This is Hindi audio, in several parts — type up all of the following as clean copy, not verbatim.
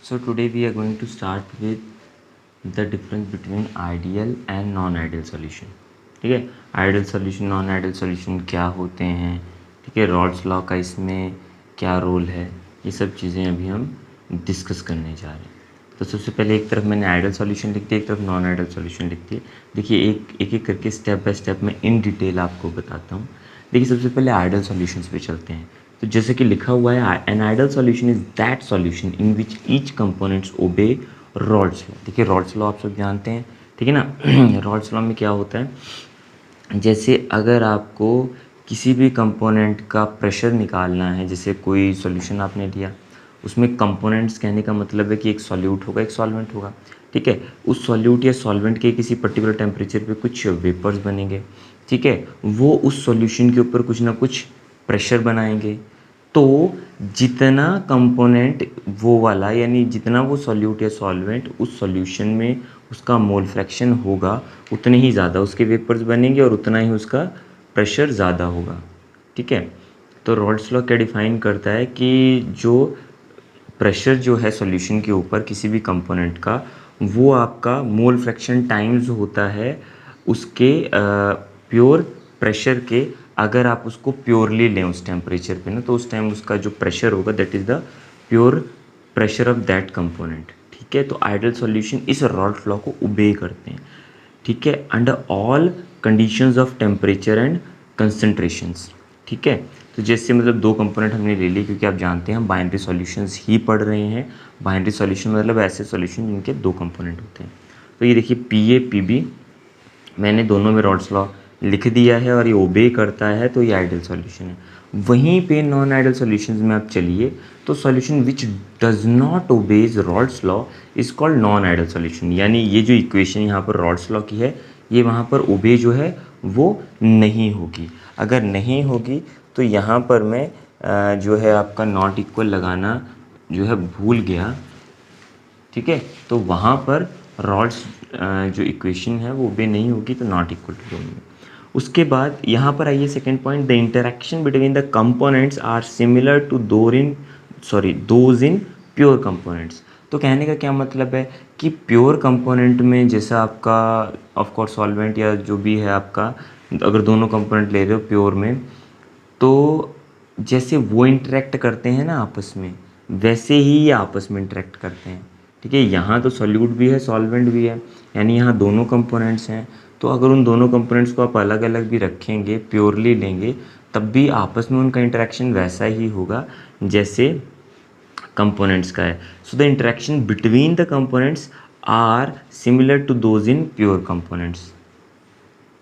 So today we are going to start with the difference between ideal and non-ideal solution. ठीक है, ideal solution non ideal solution क्या होते हैं, ठीक है, रॉल्स लॉ का इसमें क्या रोल है, ये सब चीज़ें अभी हम डिस्कस करने जा रहे हैं। तो सबसे पहले एक तरफ मैंने आइडियल सॉल्यूशन लिख दिया, एक तरफ नॉन आइडियल सॉल्यूशन लिख दिया। देखिए एक एक करके स्टेप बाय स्टेप मैं इन डिटेल आपको बताता हूँ। देखिए सबसे पहले आइडियल सॉल्यूशंस पे चलते हैं। तो जैसे कि लिखा हुआ है, an ideal solution is that solution in which each components obey Raoult's law. देखिए रॉल्स लॉ आप सब जानते हैं, ठीक है ना। रॉल्स लॉ में क्या होता है, जैसे अगर आपको किसी भी कंपोनेंट का प्रेशर निकालना है, जैसे कोई सॉल्यूशन आपने लिया, उसमें कंपोनेंट्स कहने का मतलब है कि एक सॉल्यूट होगा, एक सॉल्वेंट होगा, ठीक है। उस सॉल्यूट या सॉल्वेंट के किसी पर्टिकुलर टेम्परेचर पे कुछ वेपर्स बनेंगे, ठीक है। वो उस सॉल्यूशन के ऊपर कुछ ना कुछ प्रेशर बनाएंगे। तो जितना कंपोनेंट वो वाला, यानी जितना वो सॉल्यूट या सॉल्वेंट उस सॉल्यूशन में उसका मोल फ्रैक्शन होगा, उतने ही ज़्यादा उसके वेपर्स बनेंगे और उतना ही उसका प्रेशर ज़्यादा होगा, ठीक है। तो रॉल्स लॉ क्या डिफाइन करता है कि जो प्रेशर जो है सॉल्यूशन के ऊपर किसी भी कंपोनेंट का, वो आपका मोल फ्रैक्शन टाइम्स होता है उसके प्योर प्रेशर के। अगर आप उसको प्योरली लें उस टेम्परेचर पे ना, तो उस टाइम उसका जो प्रेशर होगा that is the pure pressure of that component, ठीक है। तो आइडियल सॉल्यूशन इस रॉल्स लॉ को ओबे करते हैं, ठीक है, under all conditions of temperature and concentrations, ठीक है। तो जैसे मतलब दो कंपोनेंट हमने ले लिए, क्योंकि आप जानते हैं हम बाइनरी सॉल्यूशंस ही पढ़ रहे हैं। बाइनरी सॉल्यूशन मतलब ऐसे सॉल्यूशन जिनके दो कंपोनेंट होते हैं। तो ये देखिए पी ए पी बी, मैंने दोनों में रॉल्स लॉ लिख दिया है और ये ओबे करता है, तो ये आइडियल सॉल्यूशन है। वहीं पे नॉन आइडियल सॉल्यूशंस में आप चलिए, तो solution which does not obeys Rawls law is called non ideal solution. यानी ये जो इक्वेशन यहाँ पर रॉल्स लॉ की है, ये वहाँ पर ओबे जो है वो नहीं होगी। अगर नहीं होगी तो यहाँ पर मैं जो है आपका नॉट इक्वल लगाना जो है भूल गया, ठीक है। तो वहाँ पर रॉल्स जो इक्वेशन है वो ओबे नहीं होगी, तो नॉट इक्वल टू होंगे। उसके बाद यहाँ पर आइए second point, the interaction between the components are similar to those in pure components. तो कहने का क्या मतलब है कि प्योर कंपोनेंट में जैसा आपका ऑफ कोर्स सॉल्वेंट या जो भी है आपका, अगर दोनों कंपोनेंट ले रहे हो प्योर में, तो जैसे वो इंटरेक्ट करते हैं ना आपस में, वैसे ही ये आपस में इंटरेक्ट करते हैं, ठीक है। यहाँ तो सॉल्यूट भी है सॉल्वेंट भी है, यानी यहाँ दोनों कंपोनेंट्स हैं। तो अगर उन दोनों कंपोनेंट्स को आप अलग अलग भी रखेंगे, प्योरली लेंगे, तब भी आपस में उनका इंटरेक्शन वैसा ही होगा जैसे कंपोनेंट्स का है। So the interaction between the components are similar to those in pure components.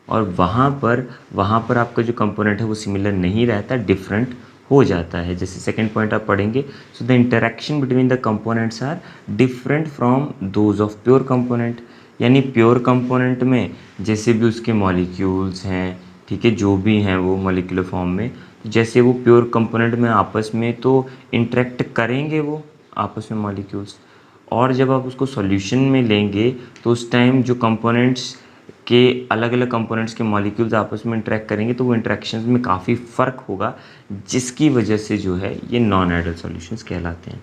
और वहाँ पर आपका जो कंपोनेंट है वो सिमिलर नहीं रहता, डिफरेंट हो जाता है। जैसे सेकंड पॉइंट आप पढ़ेंगे, so the interaction between the components are different from those of pure component. यानी प्योर कंपोनेंट में जैसे भी उसके मॉलिक्यूल्स हैं, ठीक है, जो भी हैं वो मॉलिक्यूलर फॉर्म में, तो जैसे वो प्योर कंपोनेंट में आपस में तो इंटरेक्ट करेंगे वो आपस में मॉलिक्यूल्स, और जब आप उसको सॉल्यूशन में लेंगे तो उस टाइम जो कंपोनेंट्स के अलग अलग कंपोनेंट्स के मॉलिक्यूल्स आपस में इंटरेक्ट करेंगे, तो वो इंटरेक्शंस में काफ़ी फ़र्क होगा, जिसकी वजह से जो है ये नॉन आइडियल सॉल्यूशंस कहलाते हैं।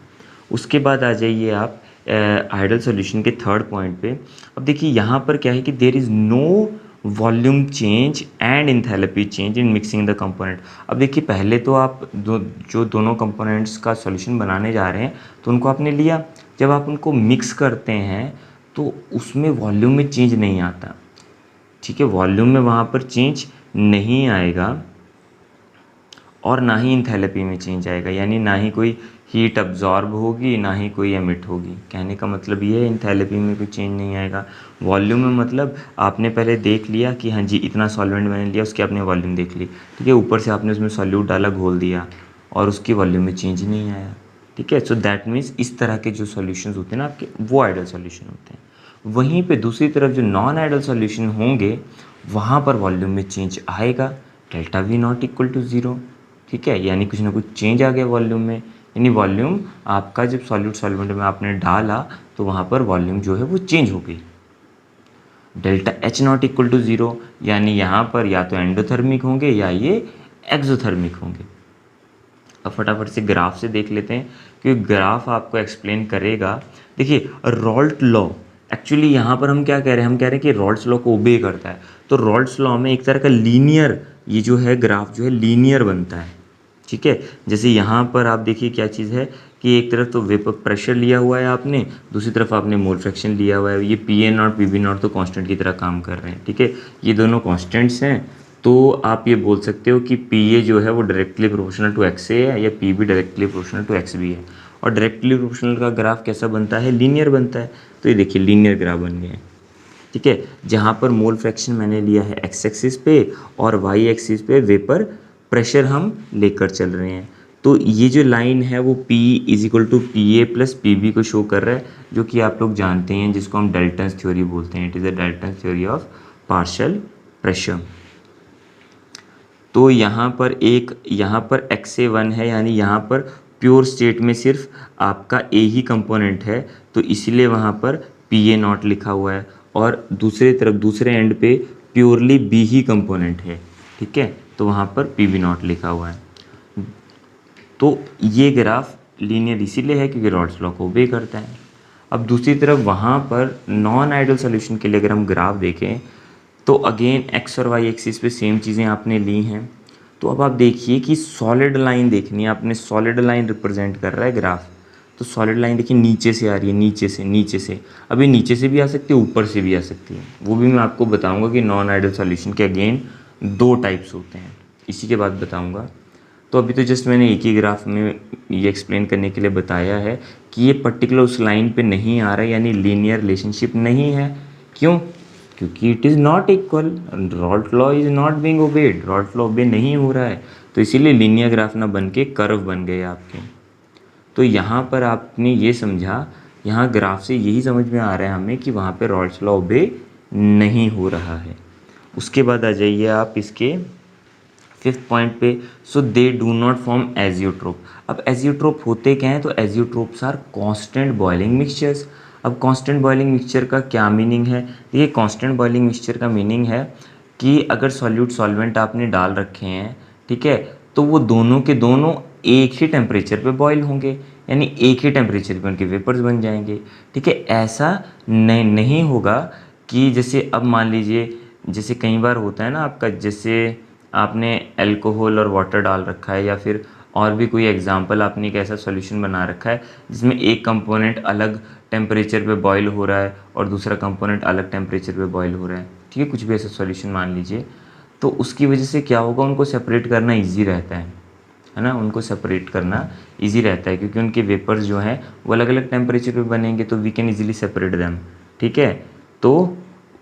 उसके बाद आ जाइए आप आइडियल सॉल्यूशन के थर्ड पॉइंट पे। अब देखिए यहाँ पर क्या है कि there is no volume change and enthalpy change in mixing the component. अब देखिए पहले तो आप जो दोनों कंपोनेंट्स का सॉल्यूशन बनाने जा रहे हैं, तो उनको आपने लिया, जब आप उनको मिक्स करते हैं तो उसमें वॉल्यूम में चेंज नहीं आता, ठीक है। वॉल्यूम में वहाँ पर चेंज नहीं आएगा और ना ही इंथैल्पी में चेंज आएगा, यानी ना ही कोई हीट अब्जॉर्ब होगी ना ही कोई एमिट होगी। कहने का मतलब ये है इंथैल्पी में कोई चेंज नहीं आएगा। वॉल्यूम में मतलब आपने पहले देख लिया कि हाँ जी इतना सॉल्वेंट मैंने लिया, उसकी आपने वॉल्यूम देख ली, ठीक है, ऊपर से आपने उसमें सॉल्यूट डाला, घोल दिया, और उसकी वॉल्यूम में चेंज नहीं आया, ठीक है। सो दैट मीन्स इस तरह के जो सॉल्यूशंस होते हैं ना आपके, वो आइडियल सॉल्यूशन होते हैं। वहीं पे दूसरी तरफ जो नॉन आइडियल सॉल्यूशन होंगे, वहाँ पर वॉल्यूम में चेंज आएगा, delta V not equal to zero, ठीक है। यानी कुछ ना कुछ चेंज आ गया वॉल्यूम में, यानी वॉल्यूम आपका जब सॉल्यूट सॉल्वेंट में आपने डाला तो वहाँ पर वॉल्यूम जो है वो चेंज हो गई। Delta H not equal to zero, यानी यहाँ पर या तो एंडोथर्मिक होंगे या ये एक्सोथर्मिक होंगे। अब फटाफट से ग्राफ से देख लेते हैं, क्योंकि ग्राफ आपको एक्सप्लेन करेगा। देखिए रॉल्ट लॉ, एक्चुअली यहाँ पर हम क्या कह रहे हैं, हम कह रहे हैं कि रॉल्ट्स लॉ को ओबे करता है। तो रॉल्ट्स लॉ में एक तरह का लीनियर, ये जो है ग्राफ जो है लीनियर बनता है, ठीक है। जैसे यहाँ पर आप देखिए क्या चीज़ है कि एक तरफ तो वेपर प्रेशर लिया हुआ है आपने, दूसरी तरफ आपने मोल फ्रैक्शन लिया हुआ है। ये P A not P B not तो कांस्टेंट की तरह काम कर रहे हैं, ठीक है। ये दोनों कांस्टेंट्स हैं, तो आप ये बोल सकते हो कि पी ए जो है वो directly proportional to X A है, या P B directly proportional to X B है। और डायरेक्टली प्रोपोर्शनल का ग्राफ कैसा बनता है, लीनियर बनता है। तो ये देखिए लीनियर ग्राफ बन गया है, ठीक है। जहाँ पर मोल फ्रैक्शन मैंने लिया है एक्स एक्सिस पे और वाई एक्सिस पे वेपर प्रेशर हम लेकर चल रहे हैं। तो ये जो लाइन है वो P is equal to P A plus P B को शो कर रहा है, जो कि आप लोग जानते हैं, जिसको हम डाल्टन्स थ्योरी बोलते हैं। It is a Dalton's theory of partial pressure. तो यहाँ पर एक्स ए वन है, यानी यहाँ पर प्योर स्टेट में सिर्फ आपका ए ही कंपोनेंट है, तो इसलिए वहाँ पर पी ए नॉट लिखा हुआ है। और दूसरे तरफ दूसरे एंड पे प्योरली बी ही कंपोनेंट है, ठीक है, तो वहाँ पर पी बी नॉट लिखा हुआ है। तो ये ग्राफ लीनियर इसीलिए है क्योंकि रॉल्ट्स लॉ को ओबे करता है। अब दूसरी तरफ वहाँ पर नॉन आइडियल सॉल्यूशन के लिए अगर हम ग्राफ देखें, तो अगेन एक्स और वाई एक्सिस पे सेम चीज़ें आपने ली हैं। तो अब आप देखिए कि सॉलिड लाइन देखनी है आपने, सॉलिड लाइन रिप्रेजेंट कर रहा है ग्राफ। तो सॉलिड लाइन देखिए नीचे से आ रही है, नीचे से। अब ये नीचे से भी आ सकती है, ऊपर से भी आ सकती है। वो भी मैं आपको बताऊंगा कि नॉन आइडियल सॉल्यूशन के अगेन 2 टाइप्स होते हैं, इसी के बाद बताऊंगा। तो अभी तो जस्ट मैंने एक ही ग्राफ में ये एक्सप्लेन करने के लिए बताया है कि ये पर्टिकुलर उस लाइन पे नहीं आ रहा है, यानी लीनियर रिलेशनशिप नहीं है। क्यों? क्योंकि it is not equal, Raoult law is not being obeyed, Raoult law obey नहीं हो रहा है, तो इसीलिए लीनियर ग्राफ ना बन के कर्व बन गए आपके। तो यहाँ पर आपने ये समझा, यहाँ ग्राफ से यही समझ में आ रहा है हमें कि वहाँ पे रॉल्ट्स लॉ ओबे नहीं हो रहा है। उसके बाद आ जाइए आप इसके 5th पॉइंट पे। So they do not form azeotrope. अब एजियोट्रोप होते क्या हैं, तो azeotropes are constant boiling mixtures. अब कांस्टेंट बॉइलिंग मिक्सचर का क्या मीनिंग है? ये कांस्टेंट बॉइलिंग मिक्सचर का मीनिंग है कि अगर सॉल्यूट सॉल्वेंट आपने डाल रखे हैं, ठीक है, तो वो दोनों के दोनों एक ही टेम्परेचर पे बॉयल होंगे, यानी एक ही टेम्परेचर पे उनके वेपर्स बन जाएंगे, ठीक है। ऐसा नहीं होगा कि जैसे अब मान लीजिए, जैसे कई बार होता है ना आपका, जैसे आपने अल्कोहल और वाटर डाल रखा है, या फिर और भी कोई एग्जांपल, आपने एक ऐसा सॉल्यूशन बना रखा है जिसमें एक कंपोनेंट अलग टेम्परेचर पे बॉयल हो रहा है और दूसरा कंपोनेंट अलग टेम्परेचर पे बॉयल हो रहा है, ठीक है, कुछ भी ऐसा सॉल्यूशन मान लीजिए। तो उसकी वजह से क्या होगा, उनको सेपरेट करना ईजी रहता है ना, उनको सेपरेट करना ईजी रहता है, क्योंकि उनके वेपर्स जो हैं वो अलग अलग टेम्परेचर पे बनेंगे, तो we can easily separate them, ठीक है। तो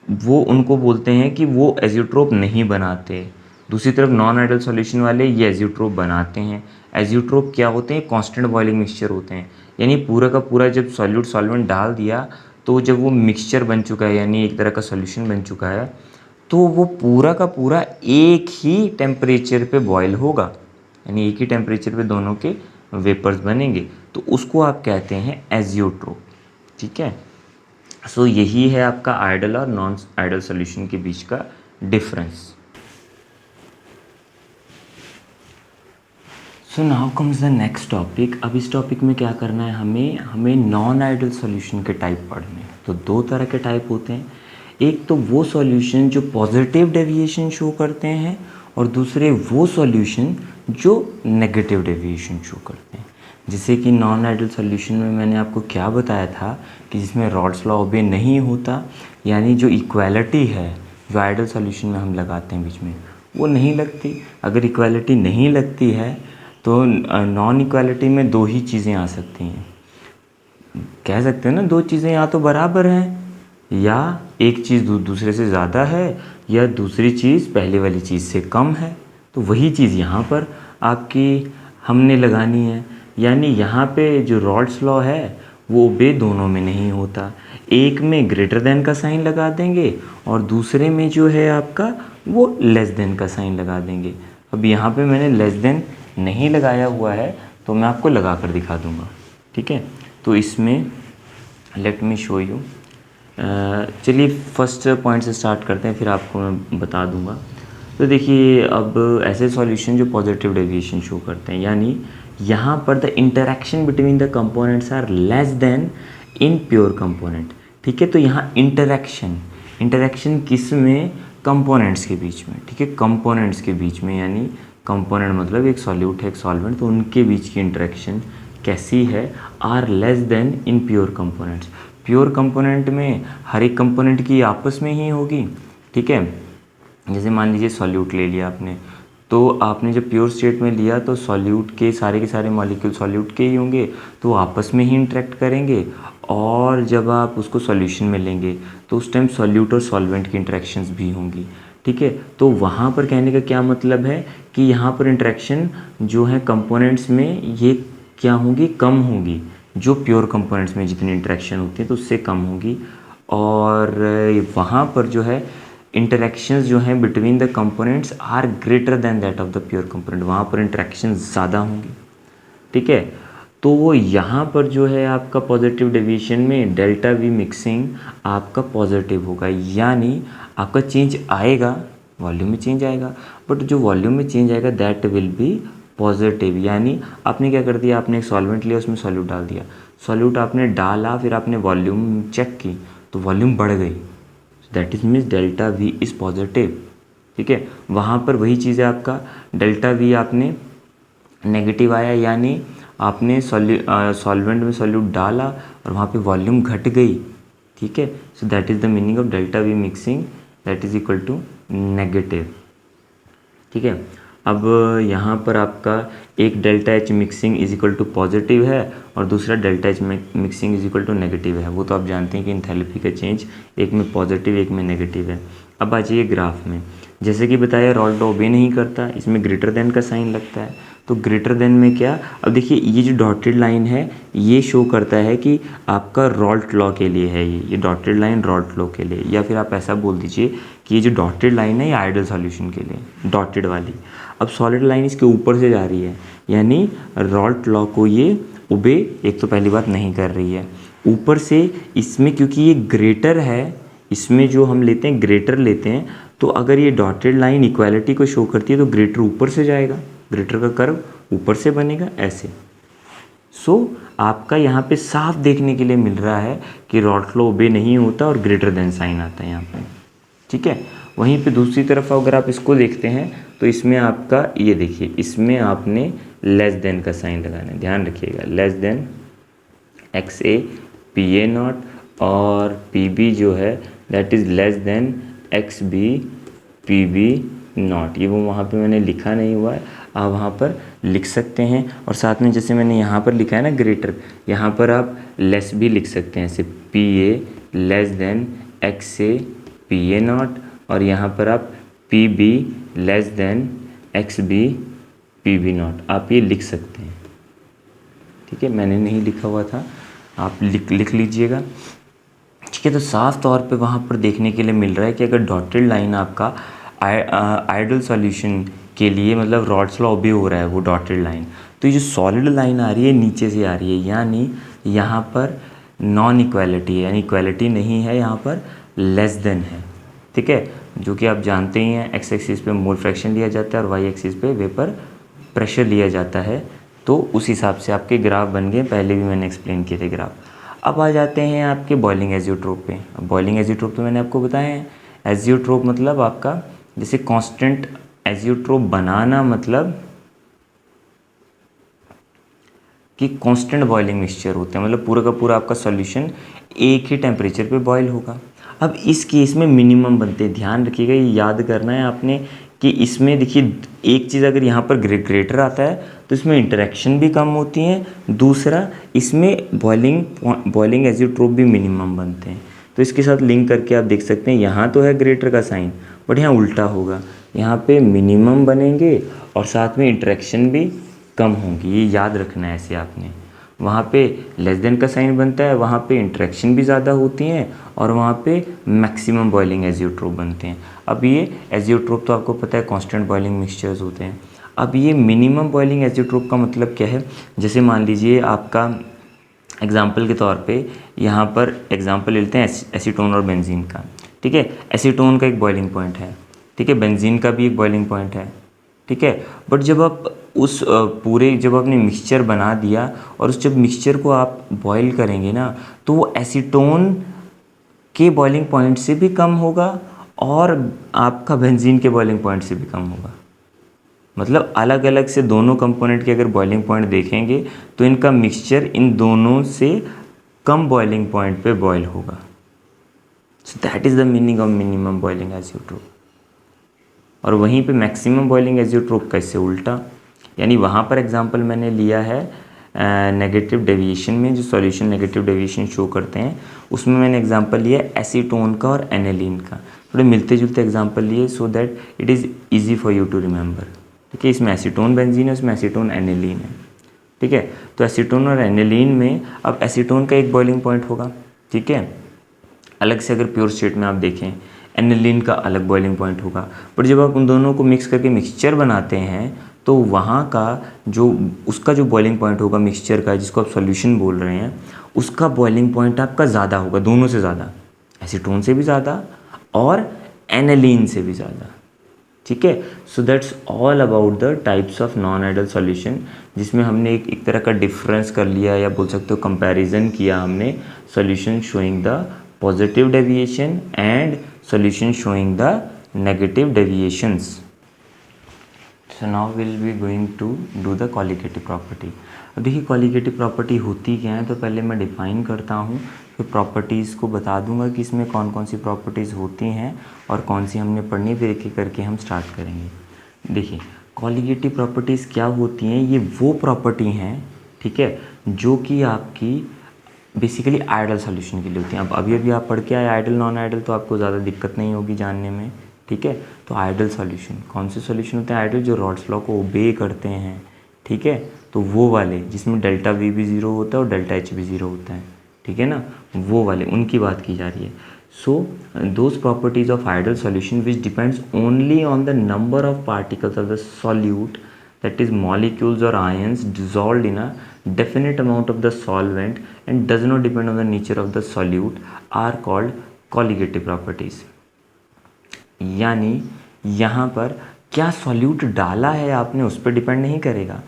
वो उनको बोलते हैं कि वो एजियोट्रोप नहीं बनाते। दूसरी तरफ नॉन आइडियल सॉल्यूशन वाले ये एजियोट्रोप बनाते हैं। एजियोट्रोप क्या होते हैं? कांस्टेंट बॉइलिंग मिक्सचर होते हैं, यानी पूरा का पूरा जब सॉल्यूट सॉल्वेंट डाल दिया, तो जब वो मिक्सचर बन चुका है, यानी एक तरह का सॉल्यूशन बन चुका है, तो वो पूरा का पूरा एक ही टेम्परेचर पे बॉयल होगा, यानी एक ही टेम्परेचर पे दोनों के वेपर्स बनेंगे, तो उसको आप कहते हैं एजियोट्रोप, ठीक है। सो यही है आपका आइडियल और नॉन आइडियल सॉल्यूशन के बीच का difference. So now comes the next topic. अब इस टॉपिक में क्या करना है, हमें नॉन आइडियल सॉल्यूशन के टाइप पढ़ने। तो 2 तरह के टाइप होते हैं, एक तो वो सॉल्यूशन जो पॉजिटिव डेविएशन शो करते हैं, और दूसरे वो सॉल्यूशन जो नेगेटिव डेविएशन शो करते हैं। जैसे कि नॉन आइडियल सॉल्यूशन में मैंने आपको क्या बताया था कि जिसमें रॉल्ट्स लॉ ओबे नहीं होता, यानी जो इक्वालिटी है जो आइडियल सॉल्यूशन में हम लगाते हैं बीच में, वो नहीं लगती। अगर इक्वालिटी नहीं लगती है तो नॉन इक्वालिटी में 2 ही चीज़ें आ सकती हैं, कह सकते हैं ना, 2 चीज़ें या तो बराबर हैं, या एक चीज़ दूसरे से ज़्यादा है, या दूसरी चीज़ पहले वाली चीज़ से कम है। तो वही चीज़ यहाँ पर आपकी हमने लगानी है, यानी यहाँ पे जो रॉल्ट्स लॉ है वो ओबे दोनों में नहीं होता। एक में ग्रेटर देन का साइन लगा देंगे और दूसरे में जो है आपका वो लेस देन का साइन लगा देंगे। अब यहाँ पे मैंने लेस देन नहीं लगाया हुआ है, तो मैं आपको लगा कर दिखा दूँगा, ठीक है। तो इसमें लेट मी शो यू। चलिए फर्स्ट पॉइंट से स्टार्ट करते हैं, फिर आपको मैं बता दूंगा। तो देखिए, अब ऐसे सॉल्यूशन जो पॉजिटिव डेविएशन शो करते हैं, यानी यहाँ पर the interaction between the components are less than in pure component. ठीक है, तो यहाँ इंटरेक्शन किस में, कंपोनेंट्स के बीच में। ठीक है, कंपोनेंट्स के बीच में, यानी कंपोनेंट मतलब एक सॉल्यूट है एक सॉल्वेंट, तो उनके बीच की इंटरेक्शन कैसी है, are less than in pure components. Pure component में हर एक कंपोनेंट की आपस में ही होगी। ठीक है, जैसे मान लीजिए सॉल्यूट ले लिया आपने, तो आपने जब प्योर स्टेट में लिया तो सॉल्यूट के सारे मॉलिक्यूल सॉल्यूट के ही होंगे, तो आपस में ही इंटरेक्ट करेंगे। और जब आप उसको सॉल्यूशन में लेंगे तो उस टाइम सॉल्यूट और सॉल्वेंट की इंटरेक्शंस भी होंगी। ठीक है, तो वहाँ पर कहने का क्या मतलब है कि यहाँ पर इंटरेक्शन जो है कंपोनेंट्स में ये क्या होंगी, कम होगी। जो प्योर कंपोनेंट्स में जितनी इंटरेक्शन होती है तो उससे कम होगी। और वहाँ पर जो है इंटरेक्शंस जो हैं between the components are greater than that of the pure component, वहाँ पर इंटरेक्शन ज़्यादा होंगी। ठीक है, तो वो यहाँ पर जो है आपका पॉजिटिव डेविएशन में डेल्टा वी मिक्सिंग आपका पॉजिटिव होगा, यानी आपका चेंज आएगा, वॉल्यूम में चेंज आएगा, बट जो वॉल्यूम में चेंज आएगा दैट विल बी पॉजिटिव। यानी आपने क्या कर दिया, आपने एक सॉल्वेंट लिया, उसमें सॉल्यूट डाल दिया, सॉल्यूट आपने डाला, फिर आपने वॉल्यूम चेक की तो वॉल्यूम बढ़ गई, that is means delta V is positive. ठीक है, वहाँ पर वही चीज़ है आपका, डेल्टा वी आपने नेगेटिव आया, यानी आपने सॉल्वेंट में सॉल्यूट डाला और वहाँ पे वॉल्यूम घट गई। ठीक है, so that is the meaning of delta V mixing, that is equal to negative. ठीक है, अब यहाँ पर आपका एक delta H mixing is equal to positive है और दूसरा delta H mixing is equal to negative है। वो तो आप जानते हैं कि इंथैल्पी का चेंज एक में पॉजिटिव एक में नेगेटिव है। अब आ जाइए ग्राफ में, जैसे कि बताया रॉल्ट ओबे नहीं करता, इसमें ग्रेटर देन का साइन लगता है, तो ग्रेटर देन में क्या, अब देखिए ये जो डॉटेड लाइन है ये शो करता है कि आपका रॉल्ट लॉ के लिए है, ये डॉटेड लाइन रॉल्ट लॉ के लिए, या फिर आप ऐसा बोल दीजिए कि ये जो डॉटेड लाइन है ये आइडियल सॉल्यूशन के लिए, डॉटेड वाली। अब सॉलिड लाइन इसके ऊपर से जा रही है, यानी रॉल्ट लॉ को ये ओबे एक तो पहली बात नहीं कर रही है, ऊपर से इसमें क्योंकि ये ग्रेटर है, इसमें जो हम लेते हैं ग्रेटर लेते हैं, तो अगर ये डॉटेड लाइन इक्वालिटी को शो करती है तो ग्रेटर ऊपर से जाएगा, ग्रेटर का कर्व ऊपर से बनेगा ऐसे। सो आपका यहाँ पे साफ देखने के लिए मिल रहा है कि रॉल्ट लॉ ओबे नहीं होता और ग्रेटर देन साइन आता है यहाँ पे। ठीक है, वहीं पे दूसरी तरफ अगर आप इसको देखते हैं तो इसमें आपका ये देखिए, इसमें आपने लेस देन का साइन लगाना है, ध्यान रखिएगा, less than X A P A naught, और पी बी जो है that is less than X B P B naught. ये वो वहाँ पे मैंने लिखा नहीं हुआ है, आप वहाँ पर लिख सकते हैं। और साथ में जैसे मैंने यहाँ पर लिखा है ना ग्रेटर, यहाँ पर आप लेस भी लिख सकते हैं, ऐसे P A less than X A P A naught, और यहाँ पर आप P B less than X B P B naught, आप ये लिख सकते हैं। ठीक है, मैंने नहीं लिखा हुआ था, आप लिख लीजिएगा। ठीक है, तो साफ तौर पे वहाँ पर देखने के लिए मिल रहा है कि अगर डॉटेड लाइन आपका आइडियल सॉल्यूशन के लिए मतलब रॉल्ट्स लॉ ओबे हो रहा है वो डॉटेड लाइन, तो ये जो सॉलिड लाइन आ रही है नीचे से आ रही है, यानी यहाँ पर नॉन इक्वालिटी है, यानी इक्वालिटी नहीं है, यहाँ पर लेस देन है। ठीक है, जो कि आप जानते ही हैं एक्स एक्सिस पे मोल फ्रैक्शन लिया जाता है और वाई एक्सिस पे वेपर प्रेशर लिया जाता है, तो उस हिसाब से आपके ग्राफ बन गए, पहले भी मैंने एक्सप्लेन किए थे ग्राफ। अब आ जाते हैं आपके बॉइलिंग एजियोट्रोप पे। अब बॉइलिंग एजियोट्रोप तो मैंने आपको बताया है, एजियोट्रोप मतलब आपका जैसे कांस्टेंट एजियोट्रोप बनाना, मतलब कि कांस्टेंट बॉइलिंग मिक्सचर होते हैं, मतलब पूरा का पूरा आपका सॉल्यूशन एक ही टेम्परेचर पे बॉयल होगा। अब इस केस में मिनिमम बनते हैं, ध्यान रखिएगा, ये याद करना है आपने कि इसमें देखिए एक चीज़ अगर यहाँ पर ग्रेटर आता है तो इसमें इंटरेक्शन भी कम होती हैं, दूसरा इसमें बॉइलिंग एजियोट्रोप भी मिनिमम बनते हैं। तो इसके साथ लिंक करके आप देख सकते हैं, यहाँ तो है ग्रेटर का साइन बट यहाँ उल्टा होगा, यहाँ पे मिनिमम बनेंगे और साथ में इंटरेक्शन भी कम होंगी, ये याद रखना है ऐसे आपने। वहाँ पे लेस देन का साइन बनता है, वहाँ पे इंटरेक्शन भी ज़्यादा होती हैं और वहाँ पे मैक्सिमम बॉइलिंग एजियोट्रोप बनते हैं। अब ये एजियोट्रोप तो आपको पता है कांस्टेंट बॉइलिंग मिक्सचर्स होते हैं। अब ये मिनिमम बॉइलिंग एजियोट्रोप का मतलब क्या है, जैसे मान लीजिए आपका एग्जाम्पल के तौर पे यहाँ पर एग्जाम्पल लेते हैं एसीटोन और बेंजीन का। ठीक है, एसीटोन का एक बॉइलिंग पॉइंट है, ठीक है, बेंजीन का भी एक बॉइलिंग पॉइंट है, ठीक है, बट जब आप उस पूरे जब आपने मिक्सचर बना दिया और उस जब मिक्सचर को आप बॉईल करेंगे ना, तो वो एसीटोन के बॉइलिंग पॉइंट से भी कम होगा और आपका बेंजीन के बॉइलिंग पॉइंट से भी कम होगा। मतलब अलग अलग से दोनों कंपोनेंट के अगर बॉइलिंग पॉइंट देखेंगे तो इनका मिक्सचर इन दोनों से कम बॉइलिंग पॉइंट पे बॉईल होगा। सो that is the meaning of minimum boiling azeotrope. और वहीं पे मैक्सिमम बॉइलिंग एज़ोट्रोप का इससे उल्टा, यानी वहाँ पर एग्जांपल मैंने लिया है नेगेटिव डेविएशन में, जो सॉल्यूशन नेगेटिव डेविएशन शो करते हैं उसमें मैंने एग्जांपल लिया एसीटोन का और एनेलिन का। थोड़े मिलते जुलते एग्जांपल लिए so that it is easy for you to remember. ठीक है, इसमें एसीटोन बेंजीन है, उसमें एसीटोन एनेलिन है। ठीक है, तो एसीटोन और एनेलिन में अब एसीटोन का एक बॉइलिंग पॉइंट होगा। ठीक है, अलग से अगर प्योर स्टेट में आप देखें एनिलीन का अलग बॉइलिंग पॉइंट होगा, बट जब आप उन दोनों को मिक्स करके मिक्सचर बनाते हैं तो वहाँ का जो उसका जो बॉइलिंग पॉइंट होगा मिक्सचर का, जिसको आप सॉल्यूशन बोल रहे हैं, उसका बॉइलिंग पॉइंट आपका ज़्यादा होगा, दोनों से ज़्यादा, एसीटोन से भी ज़्यादा और एनिलीन से भी ज़्यादा। ठीक है, so that's all about the types of non ideal solution, जिसमें हमने एक तरह का डिफरेंस कर लिया या बोल सकते हो कंपैरिजन किया हमने, solution showing the positive deviation and solution showing the negative deviations. So now we'll be going to do the colligative property. अब देखिए colligative property होती क्या है, तो पहले मैं डिफाइन करता हूँ, फिर प्रॉपर्टीज़ को बता दूंगा कि इसमें कौन कौन सी प्रॉपर्टीज़ होती हैं और कौन सी हमने पढ़नी, फिर एक एक करके हम स्टार्ट करेंगे। देखिए colligative प्रॉपर्टीज़ क्या होती हैं, ये वो प्रॉपर्टी हैं, ठीक है, जो कि आपकी बेसिकली आइडल सॉल्यूशन के लिए होती हैं। अब अभी आप पढ़ के आए आइडल नॉन आइडल, तो आपको ज़्यादा दिक्कत नहीं होगी जानने में। ठीक है, तो आइडल सॉल्यूशन कौन से सॉल्यूशन होते हैं, आइडल जो रॉल्स लॉ को ओबे करते हैं। ठीक है, तो वो वाले जिसमें डेल्टा वी भी ज़ीरो होता है और डेल्टा एच भी ज़ीरो होता है। ठीक है ना, वो वाले उनकी बात की जा रही है। So those properties of ideal solution which depends only on the number of particles of the solute, that is molecules or ions dissolved in a definite amount of the solvent and does not depend on the nature of the solute are called colligative properties। यानी यहाँ पर क्या सॉल्यूट डाला है आपने उस पर डिपेंड नहीं करेगा,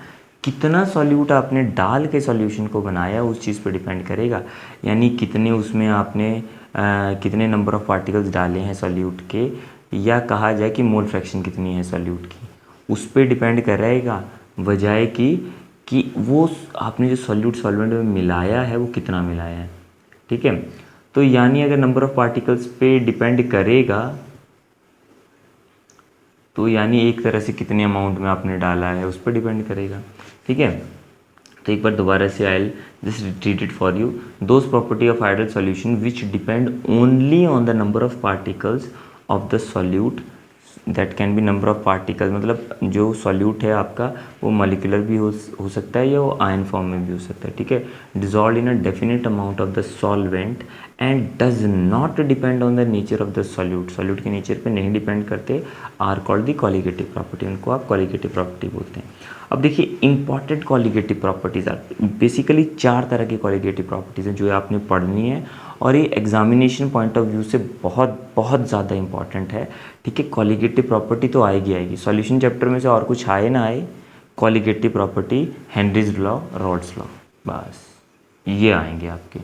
कितना सॉल्यूट आपने डाल के सॉल्यूशन को बनाया उस चीज़ पर डिपेंड करेगा। यानी कितने उसमें आपने कितने नंबर ऑफ पार्टिकल्स डाले हैं सॉल्यूट के, या कहा जाए कि मोल फ्रैक्शन कितनी है सॉल्यूट की, उस पर डिपेंड करेगा, बजाय कि वो आपने जो सॉल्यूट सॉल्वेंट में मिलाया है वो कितना मिलाया है। ठीक है, तो यानी अगर नंबर ऑफ पार्टिकल्स पे डिपेंड करेगा तो यानी एक तरह से कितने अमाउंट में आपने डाला है उस पर डिपेंड करेगा। ठीक है, तो एक बार दोबारा से I just read it for you. Those property of ideal solution which depend only on the number of particles of the solute, that can be number of particle, मतलब जो सॉल्यूट है आपका वो मॉलिक्यूलर भी हो सकता है या वो आयन फॉर्म में भी हो सकता है। ठीक है, dissolve in a definite amount of the solvent and does not depend on the nature of the solute, solute के नेचर पे नहीं डिपेंड करते, are called the colligative property, उनको आप कॉलिगेटिव प्रॉपर्टी बोलते हैं। अब देखिए important colligative properties are basically 4 तरह की कॉलिगेटिव प्रॉपर्टीज़ हैं जो आपने पढ़नी है, और ये एग्जामिनेशन पॉइंट ऑफ व्यू से बहुत बहुत ज़्यादा इंपॉर्टेंट है। ठीक है, कॉलिगेटिव प्रॉपर्टी तो आएगी सॉल्यूशन चैप्टर में से, और कुछ आए ना आए, colligative property, Henry's law, rods law, बस ये आएंगे आपके।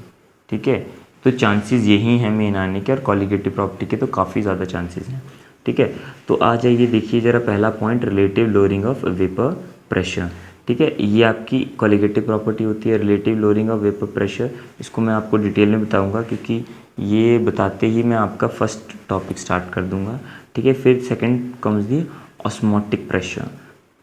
ठीक है, तो चांसेस यही हैं मेन आने के, और कॉलिगेटिव प्रॉपर्टी के तो काफ़ी ज़्यादा चांसेस हैं। ठीक है, तो आ जाइए देखिए ज़रा पहला point, relative lowering of vapour pressure. ठीक है, ये आपकी कॉलिगेटिव प्रॉपर्टी होती है, relative lowering of vapour pressure. इसको मैं आपको डिटेल में बताऊंगा क्योंकि ये बताते ही मैं आपका फर्स्ट टॉपिक स्टार्ट कर दूंगा। ठीक है, फिर second comes the osmotic pressure,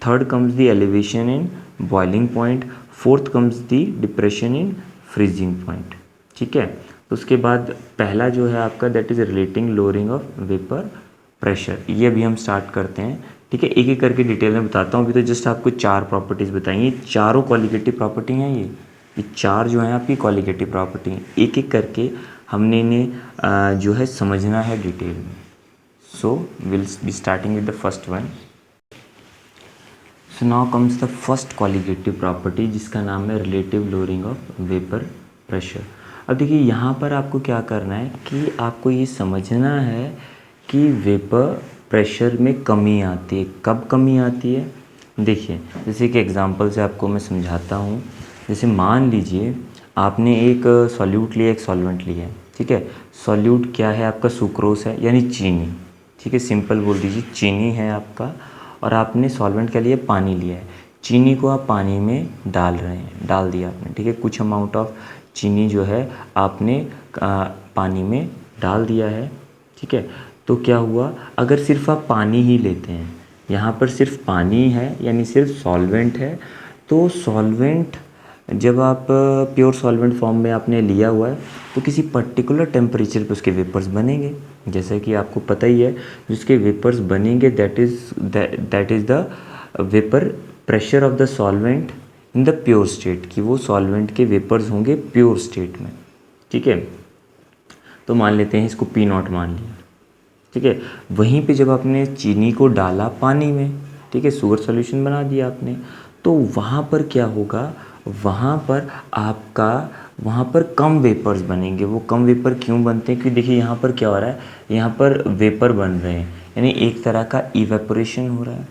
third comes the elevation in boiling point, fourth comes the depression in freezing point. ठीक है, तो उसके बाद पहला जो है आपका that is relating lowering of vapour pressure, ये अभी हम स्टार्ट करते हैं। ठीक है, एक एक करके डिटेल में बताता हूँ। अभी तो जस्ट आपको 4 प्रॉपर्टीज़ बताइए, चारों कॉलिगेटिव प्रॉपर्टी हैं। ये 4 जो हैं आपकी कॉलिगेटिव प्रॉपर्टी हैं, एक एक करके हमने इन्हें जो है समझना है डिटेल में। So will be starting with the first one. So now comes the first colligative property जिसका नाम है relative lowering of vapour pressure. अब देखिए यहाँ पर आपको क्या करना है कि आपको ये समझना है कि वेपर प्रेशर में कमी आती है। कब कमी आती है? देखिए, जैसे कि एग्जांपल से आपको मैं समझाता हूँ। जैसे मान लीजिए आपने एक सॉल्यूट लिया, एक सॉल्वेंट लिया है, ठीक है। सॉल्यूट क्या है आपका? सुक्रोस है यानी चीनी, ठीक है, सिंपल बोल दीजिए चीनी है आपका। और आपने सॉल्वेंट क्या लिया? पानी लिया है। चीनी को आप पानी में डाल रहे हैं, डाल दिया आपने, ठीक है। कुछ अमाउंट ऑफ चीनी जो है आपने पानी में डाल दिया है, ठीक है। तो क्या हुआ, अगर सिर्फ आप पानी ही लेते हैं, यहाँ पर सिर्फ पानी है यानी सिर्फ सॉल्वेंट है, तो सॉल्वेंट जब आप प्योर सॉल्वेंट फॉर्म में आपने लिया हुआ है तो किसी पर्टिकुलर टेम्परेचर पे उसके वेपर्स बनेंगे। जैसे कि आपको पता ही है, जिसके वेपर्स बनेंगे that is the vapour pressure of the solvent in the pure state, कि वो सॉल्वेंट के वेपर्स होंगे प्योर स्टेट में, ठीक है। तो मान लेते हैं इसको पी नॉट मान लिया, ठीक है। वहीं पे जब आपने चीनी को डाला पानी में, ठीक है, शुगर सॉल्यूशन बना दिया आपने, तो वहाँ पर क्या होगा, वहाँ पर आपका वहाँ पर कम वेपर्स बनेंगे। वो कम वेपर क्यों बनते हैं? क्योंकि देखिए यहाँ पर क्या हो रहा है, यहाँ पर वेपर बन रहे हैं, यानी एक तरह का इवेपोरेशन हो रहा है।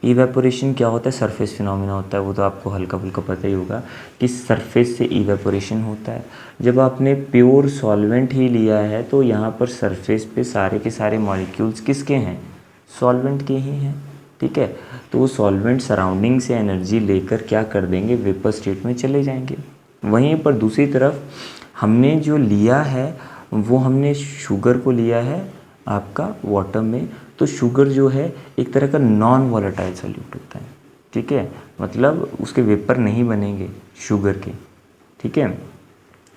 इवेपोरेशन क्या होता है? सरफेस फिनोमिना होता है, वो तो आपको हल्का फुल्का पता ही होगा कि सरफेस से इवेपोरेशन होता है। जब आपने प्योर सॉल्वेंट ही लिया है तो यहाँ पर सरफेस पे सारे के सारे मॉलिक्यूल्स किसके हैं? सॉल्वेंट के ही हैं, ठीक है। तो वो सॉल्वेंट सराउंडिंग से एनर्जी लेकर क्या कर देंगे? वेपर स्टेट में चले जाएंगे। वहीं पर दूसरी तरफ हमने जो लिया है वो हमने शुगर को लिया है आपका वाटर में, तो शुगर जो है एक तरह का नॉन वॉलेटाइल सॉल्यूट होता है, ठीक है। मतलब उसके वेपर नहीं बनेंगे शुगर के, ठीक है।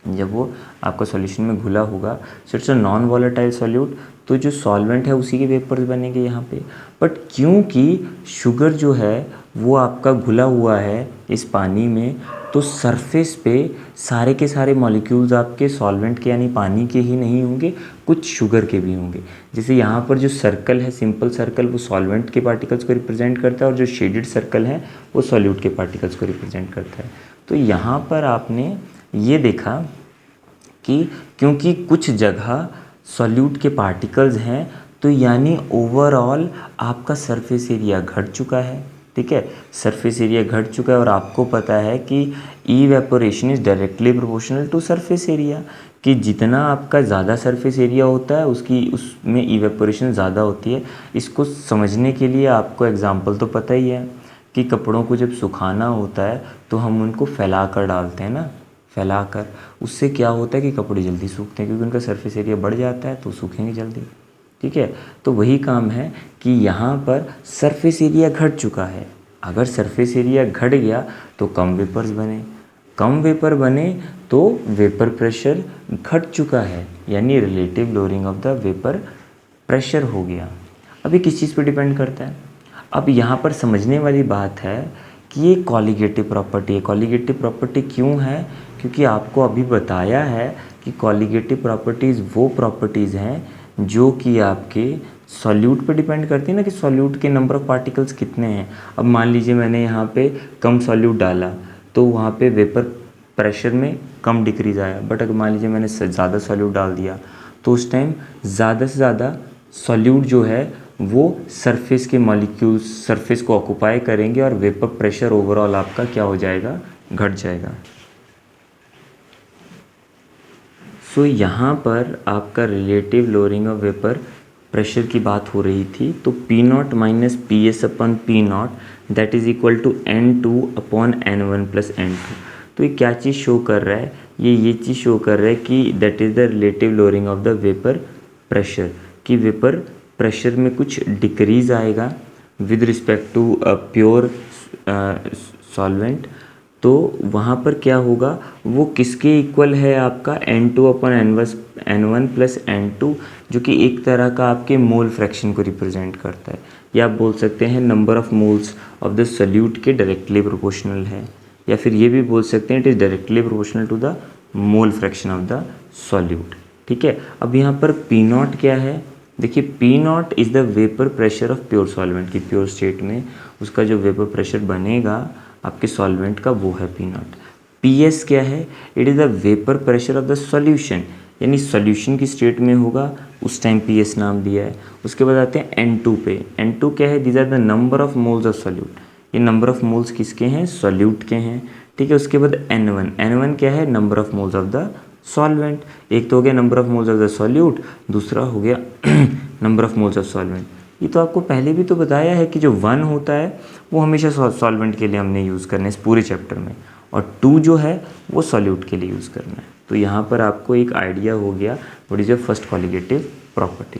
जब वो आपका सॉल्यूशन में घुला होगा, so it's a non volatile solute, तो जो सॉल्वेंट है उसी के वेपर्स बनेंगे यहाँ पे। बट क्योंकि शुगर जो है वो आपका घुला हुआ है इस पानी में, तो सरफेस पे सारे के सारे मॉलिक्यूल्स आपके सॉल्वेंट के यानी पानी के ही नहीं होंगे, कुछ शुगर के भी होंगे। जैसे यहाँ पर जो सर्कल है, सिंपल सर्कल, वो सॉल्वेंट के पार्टिकल्स को रिप्रेजेंट करता है, और जो शेडेड सर्कल है वो सॉल्यूट के पार्टिकल्स को रिप्रेजेंट करता है। तो यहाँ पर आपने ये देखा कि क्योंकि कुछ जगह सॉल्यूट के पार्टिकल्स हैं, तो यानी ओवरऑल आपका सरफेस एरिया घट चुका है, ठीक है। सरफेस एरिया घट चुका है, और आपको पता है कि evaporation is directly proportional to surface area, कि जितना आपका ज़्यादा सरफेस एरिया होता है उसमें इवेपोरेशन ज़्यादा होती है। इसको समझने के लिए आपको एग्जांपल तो पता ही है कि कपड़ों को जब सुखाना होता है तो हम उनको फैला कर डालते हैं ना, फैलाकर। उससे क्या होता है कि कपड़े जल्दी सूखते हैं, क्योंकि उनका सरफेस एरिया बढ़ जाता है तो सूखेंगे जल्दी, ठीक है। तो वही काम है कि यहाँ पर सरफेस एरिया घट चुका है। अगर सरफेस एरिया घट गया तो कम वेपर्स बने, कम वेपर बने तो वेपर प्रेशर घट चुका है, यानी relative lowering of the vapour pressure हो गया। अभी किस चीज़ पे डिपेंड करता है? अब यहाँ पर समझने वाली बात है कि ये कॉलिगेटिव प्रॉपर्टी है। कॉलिगेटिव प्रॉपर्टी क्यों है? क्योंकि आपको अभी बताया है कि कॉलिगेटिव प्रॉपर्टीज़ वो प्रॉपर्टीज़ हैं जो कि आपके सॉल्यूट पे डिपेंड करती है ना, कि सॉल्यूट के नंबर ऑफ पार्टिकल्स कितने हैं। अब मान लीजिए मैंने यहाँ पे कम सॉल्यूट डाला तो वहाँ पे वेपर प्रेशर में कम डिक्रीज आया, बट अगर मान लीजिए मैंने ज़्यादा सॉल्यूट डाल दिया तो उस टाइम ज़्यादा से ज़्यादा सॉल्यूट जो है वो सरफेस के मॉलिक्यूल्स सरफेस को ऑक्यूपाई करेंगे, और वेपर प्रेशर ओवरऑल आपका क्या हो जाएगा? घट जाएगा। सो यहाँ पर आपका relative lowering of vapour pressure की बात हो रही थी, तो P naught minus P S upon P naught that is equal to N2 upon N1 plus N2। तो ये क्या चीज़ शो कर रहा है? ये चीज़ शो कर रहा है कि that is the relative lowering of the vapour pressure, कि वेपर प्रेशर में कुछ डिक्रीज़ आएगा with respect to pure solvent. तो वहाँ पर क्या होगा, वो किसके इक्वल है? आपका N2 अपन N1 प्लस N2, जो कि एक तरह का आपके मोल फ्रैक्शन को रिप्रेजेंट करता है, या आप बोल सकते हैं number of moles of the solute के डायरेक्टली प्रोपोर्शनल है, या फिर ये भी बोल सकते हैं it is directly proportional to the mole fraction of the solute, ठीक है। अब यहाँ पर पी नॉट क्या है? देखिए P not is the vapour pressure of pure solvent, की प्योर स्टेट में उसका जो वेपर प्रेशर बनेगा आपके सॉल्वेंट का वो है पी नॉट। पी एस क्या है? It is the vapour pressure of the solution, यानी सॉल्यूशन की स्टेट में होगा उस टाइम पी एस नाम दिया है। उसके बाद आते हैं N2 पे। N2 क्या है? These are the number of moles of solute, ये नंबर ऑफ मोल्स किसके हैं, सॉल्यूट के हैं, ठीक है। उसके बाद N1 क्या है, number of moles of the solvent. एक तो हो गया number of moles of the solute, दूसरा हो गया number of moles of solvent. ये तो आपको पहले भी तो बताया है कि जो 1 होता है वो हमेशा सॉल्वेंट के लिए हमने यूज़ करना है इस पूरे चैप्टर में, और 2 जो है वो सॉल्यूट के लिए यूज़ करना है। तो यहाँ पर आपको एक आइडिया हो गया what is your first colligative property.